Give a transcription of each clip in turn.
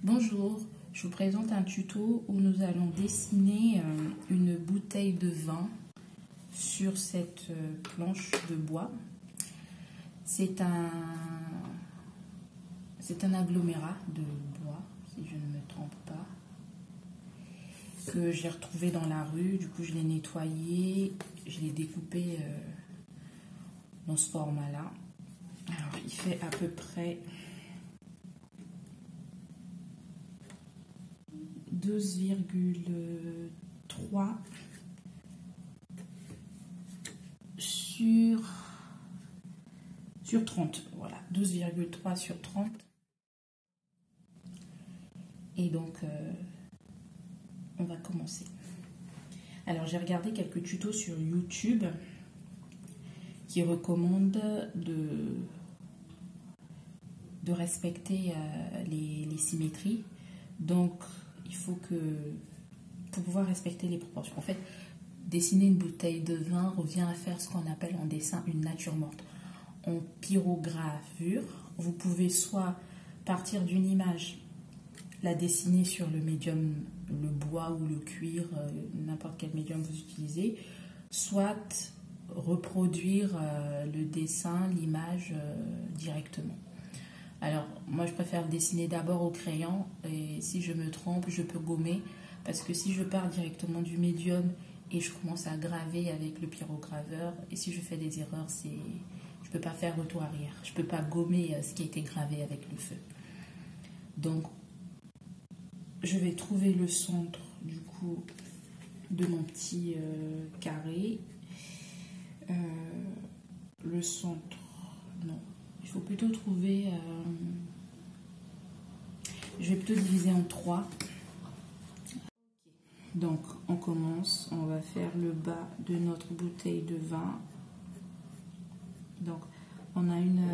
Bonjour, je vous présente un tuto où nous allons dessiner une bouteille de vin sur cette planche de bois. C'est un agglomérat de bois, si je ne me trompe pas, que j'ai retrouvé dans la rue. Du coup, je l'ai nettoyé, je l'ai découpé dans ce format-là. Alors, il fait à peu près 12,3 sur 30. Voilà, 12,3 sur 30. Et donc, on va commencer. Alors, j'ai regardé quelques tutos sur YouTube qui recommandent de respecter les symétries. Donc, il faut que, pour pouvoir respecter les proportions, en fait, dessiner une bouteille de vin revient à faire ce qu'on appelle en dessin une nature morte. En pyrogravure, vous pouvez soit partir d'une image, la dessiner sur le médium, le bois ou le cuir, n'importe quel médium vous utilisez, soit reproduire le dessin, l'image directement. Alors, moi, je préfère dessiner d'abord au crayon et si je me trompe, je peux gommer parce que si je pars directement du médium et je commence à graver avec le pyrograveur et si je fais des erreurs, je ne peux pas faire retour arrière. Je ne peux pas gommer ce qui a été gravé avec le feu. Donc, je vais trouver le centre du coup de mon petit carré. Le centre, non. Il faut plutôt trouver... je vais plutôt diviser en 3. Donc, on commence. On va faire le bas de notre bouteille de vin. Donc, on a une...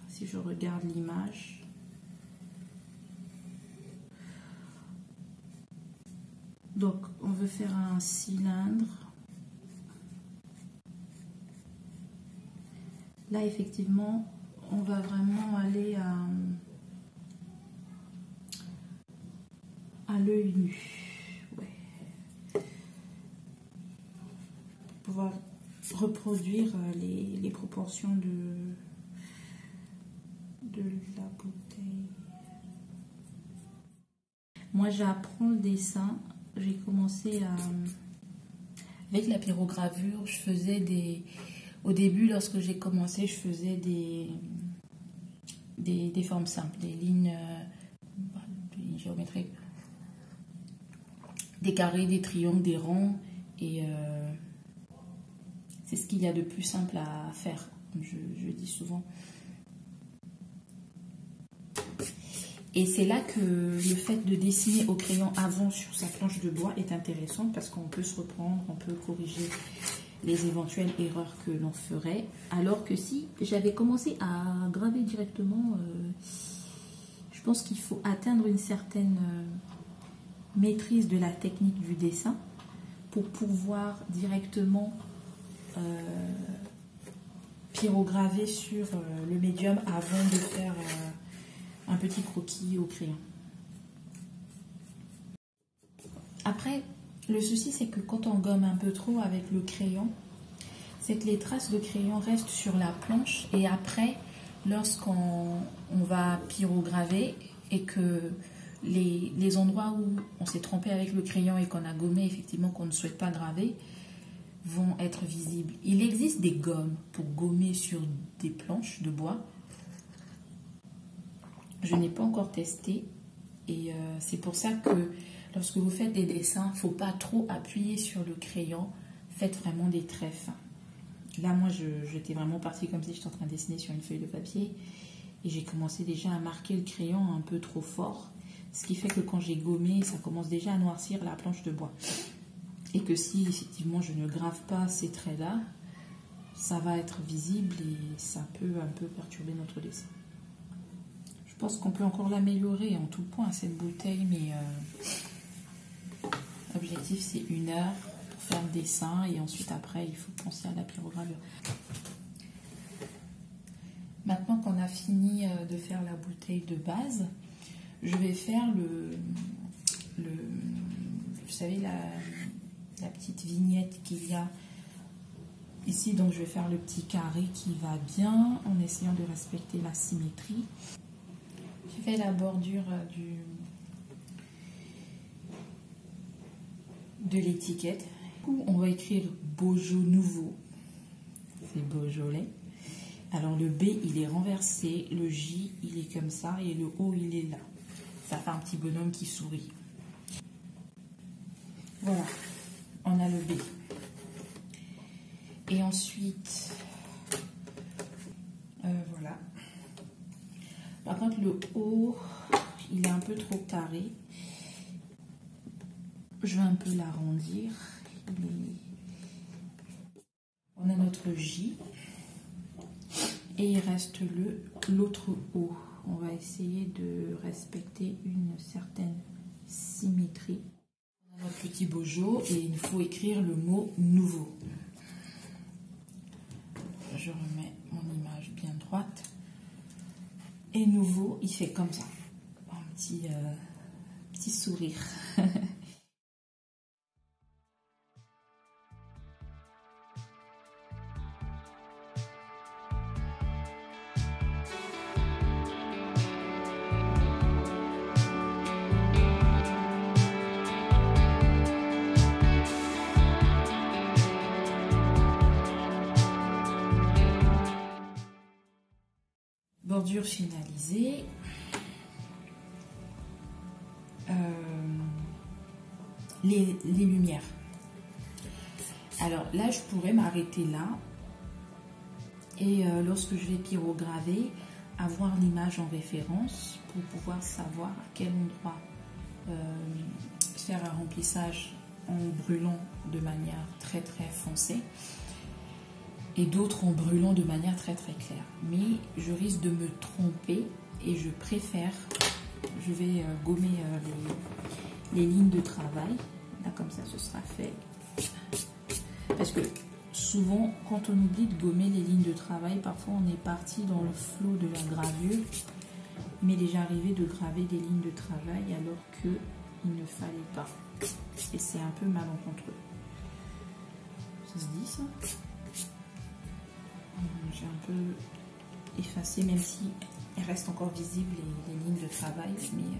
si je regarde l'image... Donc, on veut faire un cylindre. Là, effectivement... on va vraiment aller à l'œil nu. Ouais. Pour pouvoir reproduire les proportions de la bouteille. Moi, j'apprends le dessin. J'ai commencé avec la pyrogravure. Je faisais des... Au début, lorsque j'ai commencé, je faisais des formes simples, des lignes géométriques, des carrés, des triangles, des ronds. Et c'est ce qu'il y a de plus simple à faire, comme je dis souvent. Et c'est là que le fait de dessiner au crayon avant sur sa planche de bois est intéressant parce qu'on peut se reprendre, on peut corriger les éventuelles erreurs que l'on ferait. Alors que si j'avais commencé à graver directement, je pense qu'il faut atteindre une certaine maîtrise de la technique du dessin pour pouvoir directement pyrograver sur le médium avant de faire un petit croquis au crayon. Après, le souci, c'est que quand on gomme un peu trop avec le crayon, c'est que les traces de crayon restent sur la planche et après, lorsqu'on va pyrograver et que les endroits où on s'est trompé avec le crayon et qu'on a gommé, effectivement, qu'on ne souhaite pas graver, vont être visibles. Il existe des gommes pour gommer sur des planches de bois. Je n'ai pas encore testé et c'est pour ça que lorsque vous faites des dessins, il ne faut pas trop appuyer sur le crayon. Faites vraiment des traits fins. Là, moi, j'étais vraiment partie comme si j'étais en train de dessiner sur une feuille de papier. Et j'ai commencé déjà à marquer le crayon un peu trop fort. Ce qui fait que quand j'ai gommé, ça commence déjà à noircir la planche de bois. Et que si, effectivement, je ne grave pas ces traits-là, ça va être visible et ça peut un peu perturber notre dessin. Je pense qu'on peut encore l'améliorer en tout point, cette bouteille, mais... L'objectif, c'est 1 heure pour faire le dessin et ensuite, après, il faut penser à la pyrogravure. Maintenant qu'on a fini de faire la bouteille de base, je vais faire vous savez, la petite vignette qu'il y a ici. Donc je vais faire le petit carré qui va bien en essayant de respecter la symétrie. J'ai fait la bordure de l'étiquette. On va écrire Beaujo nouveau. C'est Beaujolais. Alors le B il est renversé, le J il est comme ça et le O il est là. Ça fait un petit bonhomme qui sourit. Voilà, on a le B. Et ensuite, voilà. Par contre le O, il est un peu trop carré. Je vais un peu l'arrondir. On a notre J. Et il reste l'autre O. On va essayer de respecter une certaine symétrie. On a notre petit Beaujo et il faut écrire le mot nouveau. Je remets mon image bien droite. Et nouveau, il fait comme ça. Un petit sourire. Bordure finalisée. Les lumières. Alors là, je pourrais m'arrêter là et lorsque je vais pyrograver, avoir l'image en référence pour pouvoir savoir à quel endroit faire un remplissage en brûlant de manière très très foncée et d'autres en brûlant de manière très très claire. Mais je risque de me tromper et je préfère, je vais gommer les lignes de travail. Là, comme ça, ce sera fait. Parce que souvent, quand on oublie de gommer les lignes de travail, parfois on est parti dans le flot de la gravure. Il m'est déjà arrivé de graver des lignes de travail alors qu'il ne fallait pas. Et c'est un peu malencontreux. Ça se dit ça? J'ai un peu effacé, même si il reste encore visible les lignes de travail, mais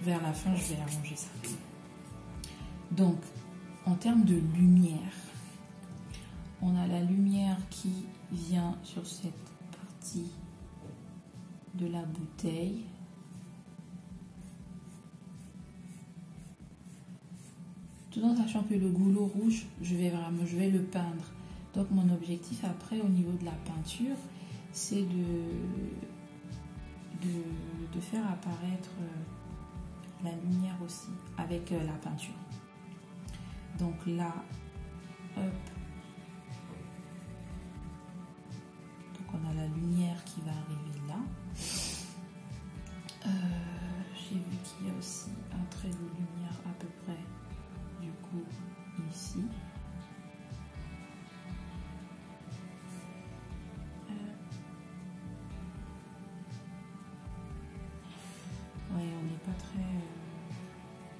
vers la fin, je vais arranger ça. Donc, en termes de lumière, on a la lumière qui vient sur cette partie de la bouteille. Tout en sachant que le goulot rouge, je vais le peindre. Donc mon objectif après au niveau de la peinture, c'est de faire apparaître la lumière aussi avec la peinture. Donc là, hop. Donc on a la lumière qui va arriver là. J'ai vu qu'il y a aussi un trait de lumière à peu près du coup ici. Ouais, on n'est pas très...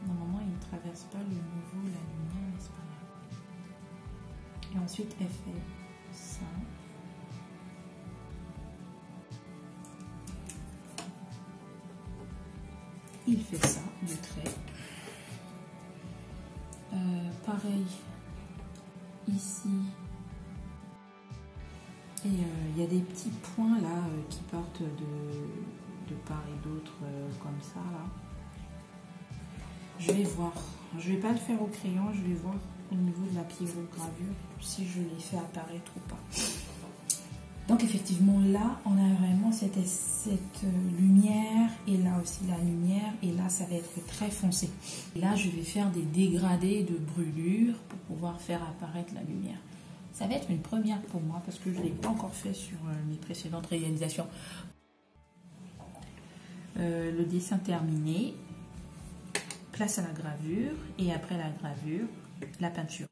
Normalement, il ne traverse pas le nouveau, la lumière, mais c'est pas grave. Et ensuite, elle fait ça. Il fait ça, le trait. Pareil, ici. Et il y a des petits points là qui partent de part et d'autre comme ça là. Je vais voir. Je vais pas le faire au crayon, je vais voir au niveau de la pyrogravure si je l'ai fait apparaître ou pas. Donc effectivement là, on a vraiment cette lumière et là aussi la lumière et là ça va être très foncé. Et là je vais faire des dégradés de brûlure pour pouvoir faire apparaître la lumière. Ça va être une première pour moi parce que je ne l'ai pas encore fait sur mes précédentes réalisations. Le dessin terminé, place à la gravure et après la gravure, la peinture.